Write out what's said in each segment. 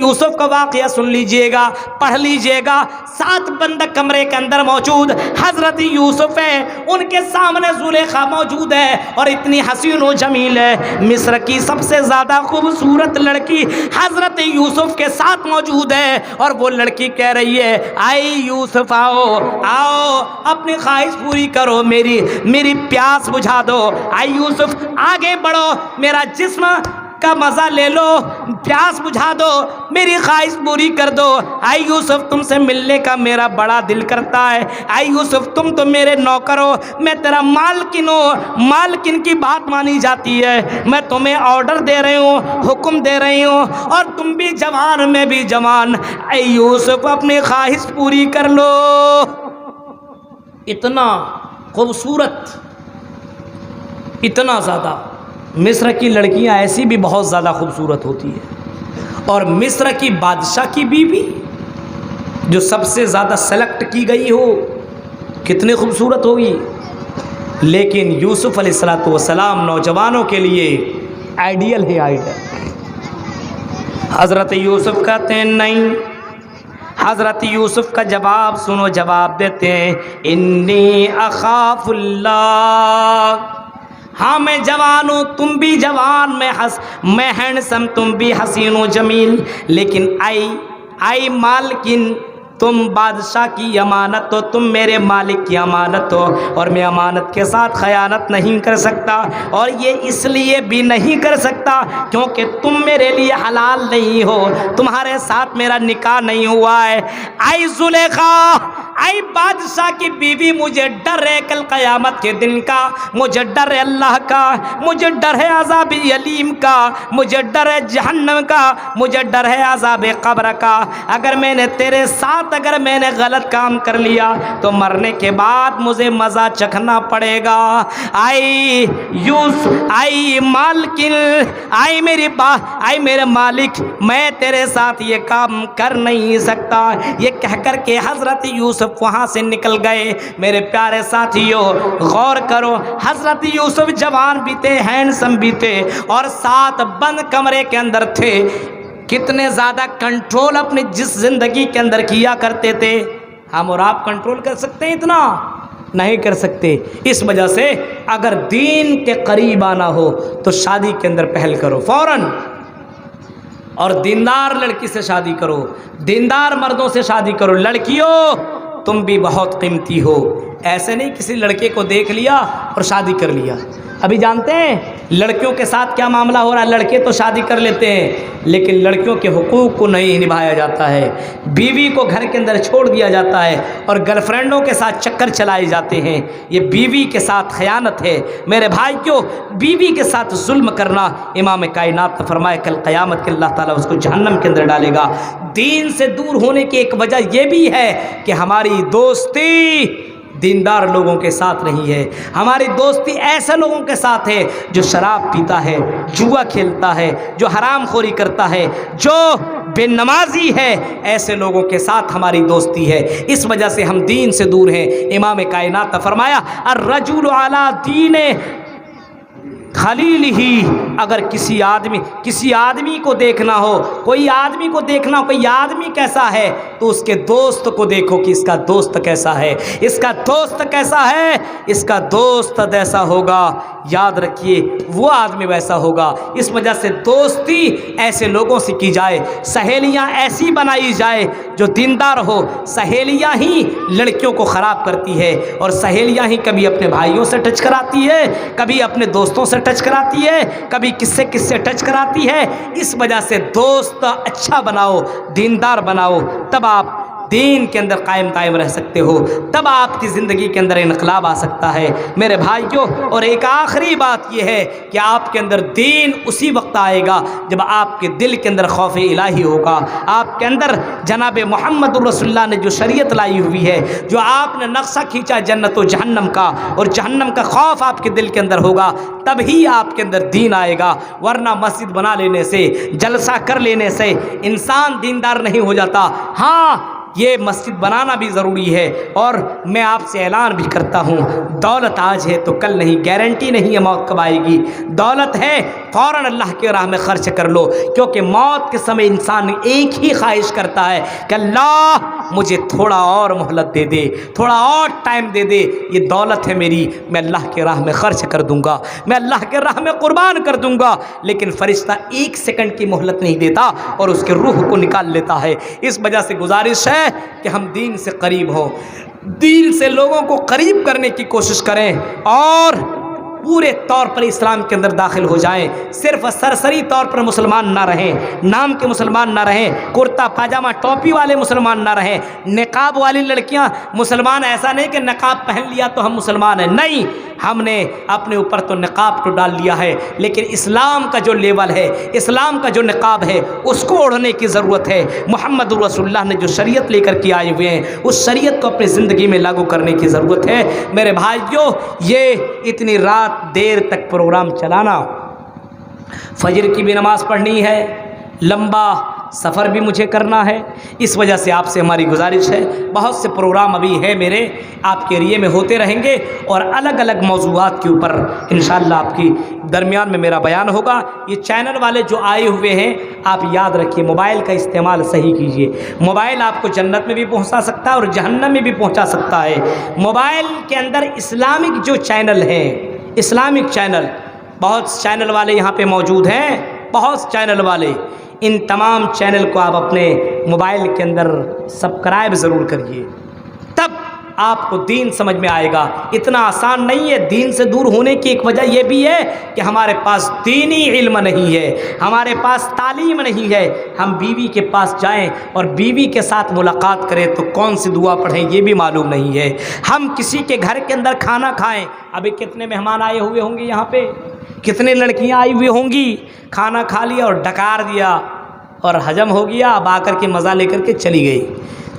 یوسف کا واقعہ سن لیجئے گا، پڑھ لیجئے گا۔ 7 بند کمرے کے اندر موجود حضرت یوسف ہے، ان کے سامنے زلیخا موجود ہے اور اتنی حسین و جمیل ہے، مصر کی سب سے زیادہ خوبصورت لڑکی حضرت یوسف کے ساتھ موجود ہے، اور وہ لڑکی کہہ رہی ہے آئی یوسف آؤ آؤ، اپنی خواہش پوری کرو، میری پیاس بجھا دو، آئی یوسف آگے بڑھو، میرا جسم کا مزہ لے لو، پیاس بجھا دو، میری خواہش پوری کر دو، آئی یوسف تم سے ملنے کا میرا بڑا دل کرتا ہے، آئی یوسف تم تو میرے نوکر ہو، میں تیرا مالکن ہوں، مالکن کی بات مانی جاتی ہے، میں تمہیں آرڈر دے رہی ہوں، حکم دے رہی ہوں، اور تم بھی جوان میں بھی جوان، آئی یوسف اپنی خواہش پوری کر لو۔ اتنا خوبصورت، اتنا زیادہ، مصر کی لڑکیاں ایسی بھی بہت زیادہ خوبصورت ہوتی ہیں، اور مصر کی بادشاہ کی بیوی جو سب سے زیادہ سلیکٹ کی گئی ہو کتنی خوبصورت ہوگی، لیکن یوسف علیہ السلام نوجوانوں کے لیے آئیڈیل ہے، آئیڈیل۔ حضرت یوسف کہتے ہیں نہیں، حضرت یوسف کا جواب سنو، جواب دیتے ہیں انی اخاف اللہ، ہاں میں جوان ہوں، تم بھی جوان، میں ہینڈسم، تم بھی حسین و جمیل، لیکن آئی مالکن، تم بادشاہ کی امانت ہو، تم میرے مالک کی امانت ہو، اور میں امانت کے ساتھ خیانت نہیں کر سکتا، اور یہ اس لیے بھی نہیں کر سکتا کیونکہ تم میرے لیے حلال نہیں ہو، تمہارے ساتھ میرا نکاح نہیں ہوا ہے۔ آئی زلیخا، آئی بادشاہ کی بیوی، مجھے ڈر ہے کل قیامت کے دن کا، مجھے ڈر ہے اللہ کا، مجھے ڈر ہے عذاب علیم کا، مجھے ڈر ہے جہنم کا، مجھے ڈر ہے عذاب قبر کا، اگر میں نے تیرے ساتھ اگر میں نے غلط کام کر لیا تو مرنے کے بعد مجھے مزہ چکھنا پڑے گا۔ آئی آئی مالکن، آئی میرے مالک، میں تیرے ساتھ یہ کام کر نہیں سکتا۔ یہ کہہ کر کے حضرت یوسف وہاں سے نکل گئے۔ میرے پیارے ساتھیو غور کرو، حضرت یوسف جوان بھی تھے، ہینڈسم بھی تھے، اور 7 بند کمرے کے اندر تھے، کتنے زیادہ کنٹرول اپنی جس زندگی کے اندر کیا کرتے تھے۔ ہم اور آپ کنٹرول کر سکتے ہیں؟ اتنا نہیں کر سکتے۔ اس وجہ سے اگر دین کے قریب آنا ہو تو شادی کے اندر پہل کرو فوراً، اور دیندار لڑکی سے شادی کرو، دیندار مردوں سے شادی کرو۔ لڑکیوں تم بھی بہت قیمتی ہو، ایسے نہیں کسی لڑکے کو دیکھ لیا اور شادی کر لیا۔ ابھی جانتے ہیں لڑکیوں کے ساتھ کیا معاملہ ہو رہا ہے؟ لڑکے تو شادی کر لیتے ہیں لیکن لڑکیوں کے حقوق کو نہیں نبھایا جاتا ہے، بیوی کو گھر کے اندر چھوڑ دیا جاتا ہے، اور گرل فرینڈوں کے ساتھ چکر چلائے جاتے ہیں۔ یہ بیوی کے ساتھ خیانت ہے میرے بھائیوں، بیوی کے ساتھ ظلم کرنا۔ امام کائنات نے فرمایا کل قیامت کے اللہ تعالیٰ اس کو جہنم کے اندر ڈالے گا۔ دین سے دور ہونے کی ایک وجہ یہ بھی ہے کہ ہماری دوستی دیندار لوگوں کے ساتھ نہیں ہے، ہماری دوستی ایسے لوگوں کے ساتھ ہے جو شراب پیتا ہے، جوا کھیلتا ہے، جو حرام خوری کرتا ہے، جو بے نمازی ہے، ایسے لوگوں کے ساتھ ہماری دوستی ہے۔ اس وجہ سے ہم دین سے دور ہیں۔ امام کائنات نے فرمایا الرجل علی دین خلیل ہی، اگر کسی آدمی کو دیکھنا ہو، کوئی آدمی کو دیکھنا ہو، کوئی آدمی کیسا ہے تو اس کے دوست کو دیکھو کہ اس کا دوست کیسا ہے، اس کا دوست کیسا ہے، اس کا دوست جیسا ہوگا یاد رکھیے وہ آدمی ویسا ہوگا۔ اس وجہ سے دوستی ایسے لوگوں سے کی جائے، سہیلیاں ایسی بنائی جائے جو دیندار ہو۔ سہیلیاں ہی لڑکیوں کو خراب کرتی ہے، اور سہیلیاں ہی کبھی اپنے بھائیوں سے ٹچ کراتی ہے، کبھی اپنے دوستوں سے ٹچ کراتی ہے، کبھی کس سے ٹچ کراتی ہے۔ اس وجہ سے دوست اچھا بناؤ، دیندار بناؤ، تب آپ دین کے اندر قائم رہ سکتے ہو، تب آپ کی زندگی کے اندر انقلاب آ سکتا ہے میرے بھائیوں۔ اور ایک آخری بات یہ ہے کہ آپ کے اندر دین اسی وقت آئے گا جب آپ کے دل کے اندر خوف الہی ہوگا، آپ کے اندر جناب محمد رسول اللہ نے جو شریعت لائی ہوئی ہے، جو آپ نے نقشہ کھینچا جنت و جہنم کا، اور جہنم کا خوف آپ کے دل کے اندر ہوگا، تب ہی آپ کے اندر دین آئے گا۔ ورنہ مسجد بنا لینے سے، جلسہ کر لینے سے انسان دیندار نہیں ہو جاتا۔ ہاں یہ مسجد بنانا بھی ضروری ہے۔ اور میں آپ سے اعلان بھی کرتا ہوں، دولت آج ہے تو کل نہیں، گارنٹی نہیں ہے موت کب آئے گی۔ دولت ہے فوراً اللہ کے راہ میں خرچ کر لو، کیونکہ موت کے سمے انسان ایک ہی خواہش کرتا ہے کہ اللہ مجھے تھوڑا اور مہلت دے دے، تھوڑا اور ٹائم دے دے، یہ دولت ہے میری، میں اللہ کے راہ میں خرچ کر دوں گا، میں اللہ کے راہ میں قربان کر دوں گا۔ لیکن فرشتہ ایک سیکنڈ کی مہلت نہیں دیتا اور اس کے روح کو نکال لیتا ہے۔ اس وجہ سے گزارش ہے کہ ہم دین سے قریب ہوں، دین سے لوگوں کو قریب کرنے کی کوشش کریں اور پورے طور پر اسلام کے اندر داخل ہو جائیں۔ صرف سرسری طور پر مسلمان نہ رہیں، نام کے مسلمان نہ رہیں، کرتا پاجامہ ٹوپی والے مسلمان نہ رہیں، نقاب والی لڑکیاں مسلمان، ایسا نہیں کہ نقاب پہن لیا تو ہم مسلمان ہیں، نہیں، ہم نے اپنے اوپر تو نقاب تو ڈال لیا ہے، لیکن اسلام کا جو لیول ہے، اسلام کا جو نقاب ہے، اس کو اوڑھنے کی ضرورت ہے۔ محمد رسول اللہ نے جو شریعت لے کر کے آئے ہوئے ہیں، اس شریعت کو اپنی زندگی میں لاگو کرنے کی ضرورت ہے۔ میرے بھائیوں، یہ اتنی رات دیر تک پروگرام چلانا، فجر کی بھی نماز پڑھنی ہے، لمبا سفر بھی مجھے کرنا ہے، اس وجہ سے آپ سے ہماری گزارش ہے، بہت سے پروگرام ابھی ہے میرے آپ کے ایریے میں ہوتے رہیں گے اور الگ الگ موضوعات کے اوپر انشاءاللہ آپ کی درمیان میں میرا بیان ہوگا۔ یہ چینل والے جو آئے ہوئے ہیں، آپ یاد رکھیے موبائل کا استعمال صحیح کیجیے۔ موبائل آپ کو جنت میں بھی پہنچا سکتا ہے اور جہنم میں بھی پہنچا سکتا ہے۔ موبائل کے اندر اسلامک جو چینل ہیں، اسلامک چینل، بہت چینل والے یہاں پہ موجود ہیں، بہت چینل والے، ان تمام چینل کو آپ اپنے موبائل کے اندر سبسکرائب ضرور کریے، تب آپ کو دین سمجھ میں آئے گا۔ اتنا آسان نہیں ہے۔ دین سے دور ہونے کی ایک وجہ یہ بھی ہے کہ ہمارے پاس دینی علم نہیں ہے، ہمارے پاس تعلیم نہیں ہے۔ ہم بیوی کے پاس جائیں اور بیوی کے ساتھ ملاقات کریں تو کون سی دعا پڑھیں یہ بھی معلوم نہیں ہے۔ ہم کسی کے گھر کے اندر کھانا کھائیں، ابھی کتنے مہمان آئے ہوئے ہوں گے یہاں پہ، کتنے لڑکیاں آئی ہوئی ہوں گی، کھانا کھا لیا اور ڈکار دیا اور ہجم ہو گیا، اب آ کر کے مزہ لے کر کے چلی گئی،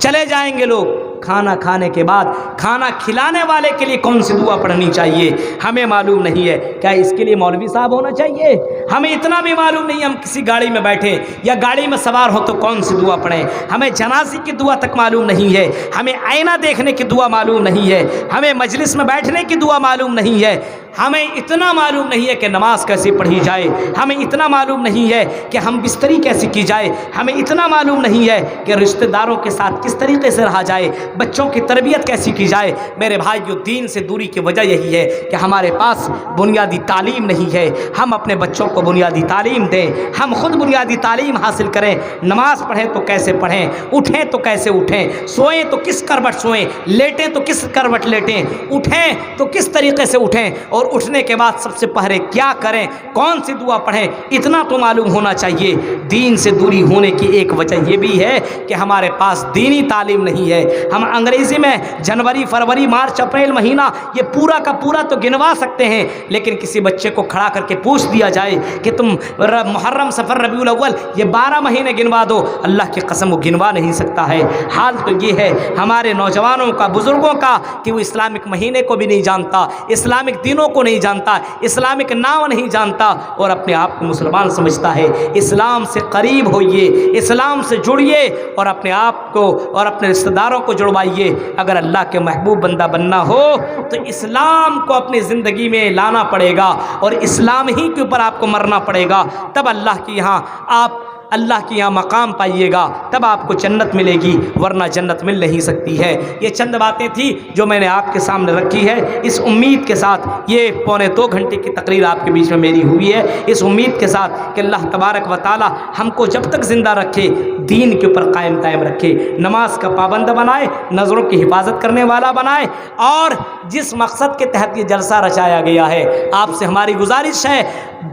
چلے جائیں گے لوگ۔ کھانا کھانے کے بعد کھانا کھلانے والے کے لیے کون سی دعا پڑھنی چاہیے ہمیں معلوم نہیں ہے۔ کیا اس کے لیے مولوی صاحب ہونا چاہیے؟ ہمیں اتنا بھی معلوم نہیں۔ ہم کسی گاڑی میں بیٹھیں یا گاڑی میں سوار ہو تو کون سی دعا پڑھیں، ہمیں جنازے کی دعا تک معلوم نہیں ہے، ہمیں آئینہ دیکھنے کی دعا معلوم نہیں ہے، ہمیں مجلس میں بیٹھنے کی دعا معلوم نہیں ہے، ہمیں اتنا معلوم نہیں ہے کہ نماز کیسے پڑھی جائے، ہمیں اتنا معلوم نہیں ہے کہ ہم بستری کیسی کی جائے، ہمیں اتنا معلوم نہیں ہے کہ رشتہ داروں کے ساتھ کس طریقے سے رہا جائے، بچوں کی تربیت کیسی کی جائے۔ میرے بھائیو، دین سے دوری کی وجہ یہی ہے کہ ہمارے پاس بنیادی تعلیم نہیں ہے۔ ہم اپنے بچوں کو بنیادی تعلیم دیں، ہم خود بنیادی تعلیم حاصل کریں۔ نماز پڑھیں تو کیسے پڑھیں، اٹھیں تو کیسے اٹھیں، سوئیں تو کس کروٹ سوئیں، لیٹیں تو کس کروٹ لیٹیں، اٹھیں تو کس طریقے سے اٹھیں، اور اٹھنے کے بعد سب سے پہلے کیا کریں، کون سی دعا پڑھیں، اتنا تو معلوم ہونا چاہیے۔ دین سے دوری ہونے کی ایک وجہ یہ بھی ہے کہ ہمارے پاس دینی تعلیم نہیں ہے۔ ہم انگریزی میں جنوری، فروری، مارچ، اپریل مہینہ یہ پورا کا پورا تو گنوا سکتے ہیں، لیکن کسی بچے کو کھڑا کر کے پوچھ دیا جائے کہ تم محرم، صفر، ربیع الاول یہ 12 مہینے گنوا دو، اللہ کی قسم وہ گنوا نہیں سکتا ہے۔ حال تو یہ ہے ہمارے نوجوانوں کا، بزرگوں کا، کہ وہ اسلامک مہینے کو بھی نہیں جانتا، اسلامک دنوں کو نہیں جانتا، اسلامک نام نہیں جانتا، اور اپنے آپ کو مسلمان سمجھتا ہے۔ اسلام سے قریب ہوئیے، اسلام سے جڑیے اور اپنے آپ کو اور اپنے رشتہ داروں کو جڑوائیے۔ اگر اللہ کے محبوب بندہ بننا ہو تو اسلام کو اپنی زندگی میں لانا پڑے گا اور اسلام ہی کے اوپر آپ کو مرنا پڑے گا، تب اللہ کی یہاں آپ اللہ کے یہاں مقام پائیے گا، تب آپ کو جنت ملے گی، ورنہ جنت مل نہیں سکتی ہے۔ یہ چند باتیں تھیں جو میں نے آپ کے سامنے رکھی ہے، اس امید کے ساتھ یہ 1.25 گھنٹے کی تقریر آپ کے بیچ میں میری ہوئی ہے، اس امید کے ساتھ کہ اللہ تبارک و تعالی ہم کو جب تک زندہ رکھے دین کے اوپر قائم رکھے، نماز کا پابند بنائے، نظروں کی حفاظت کرنے والا بنائے، اور جس مقصد کے تحت یہ جلسہ رچایا گیا ہے، آپ سے ہماری گزارش ہے،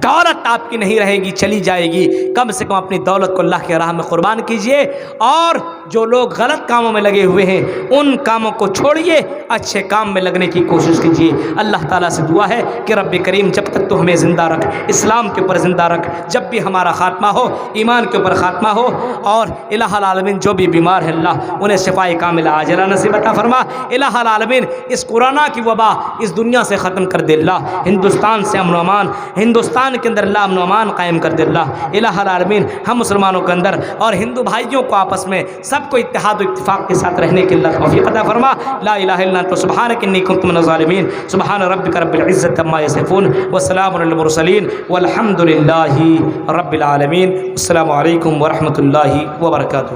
دولت آپ کی نہیں رہے گی، چلی جائے گی، کم سے کم اپنی دولت کو اللہ کے راہ میں قربان کیجئے، اور جو لوگ غلط کاموں میں لگے ہوئے ہیں ان کاموں کو چھوڑیے، اچھے کام میں لگنے کی کوشش کیجئے۔ اللہ تعالیٰ سے دعا ہے کہ رب کریم جب تک تو ہمیں زندہ رکھ، اسلام کے اوپر زندہ رکھ، جب بھی ہمارا خاتمہ ہو ایمان کے اوپر خاتمہ ہو، اور اور الہ العالمین جو بھی بیمار ہے اللہ انہیں شفائے کاملہ عاجلہ نصیب عطا فرما۔ الہ العالمین اس کورونا کی وبا اس دنیا سے ختم کر دے اللہ، ہندوستان سے امن و امان، ہندوستان کے اندر اللہ امن و امان قائم کر دے اللہ۔ الہ العالمین ہم مسلمانوں کے اندر اور ہندو بھائیوں کو آپس میں سب کو اتحاد و اتفاق کے ساتھ رہنے کی اللہ توفیق عطا فرما۔ لا الہ الا انت سبحانک انی کنت من الظالمین۔ سبحان ربک رب العزۃ عما یصفون وسلام علی المرسلین والحمد للہ رب العالمین۔ السلام علیکم ورحمۃ اللہ وبرکاتہ۔